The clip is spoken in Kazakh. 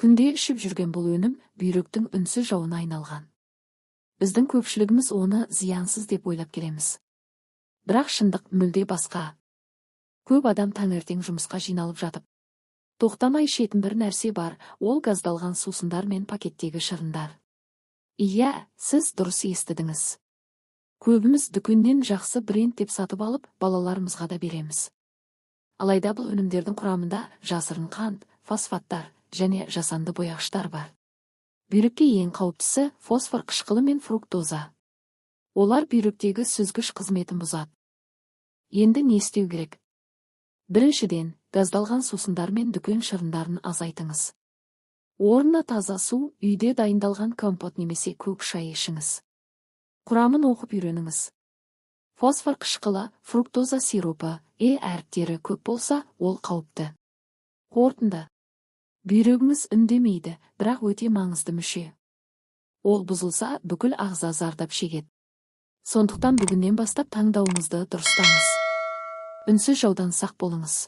Күнде ішіп жүрген бұл өнім бүйректің үнсіз жауына айналған. Біздің көпшілігіміз оны зиянсыз деп ойлап келеміз. Бірақ шындық мүлде басқа. Көп адам таңертең жұмысқа жиналып жатып, тоқтамай ішетін бір нәрсе бар, ол газдалған сусындар мен пакеттегі шырындар. Иә, сіз дұрыс естідіңіз. Көбіміз дүкеннен жақсы бренд деп сатып алып, балаларымызға да береміз. Алайда бұл өнімдердің құрамында жасырын қант, фосфаттар және жасанды бояғыштар бар. Бүйрекке ең қауіптісі фосфор қышқылы мен фруктоза. Олар бүйректегі сүзгіш қызметін бұзады. Енді не істеу керек? Біріншіден, газдалған сусындар мен дүкен шырындарын азайтыңыз. Орнына таза су, үйде дайындалған компот немесе көк шай ішіңіз. Құрамын оқып үйреніңіз. Фосфор қышқылы, фруктоза сиропы, әріптері көп болса, ол қауіпті. Қорытынды. Бүйрегіңіз үндемейді, бірақ өте маңызды мүше. Ол бұзылса, бүкіл ағза зардап шегеді. Сондықтан бүгіннен бастап таңдауыңызды дұрыстаңыз. Үнсіз жаудан сақ болыңыз.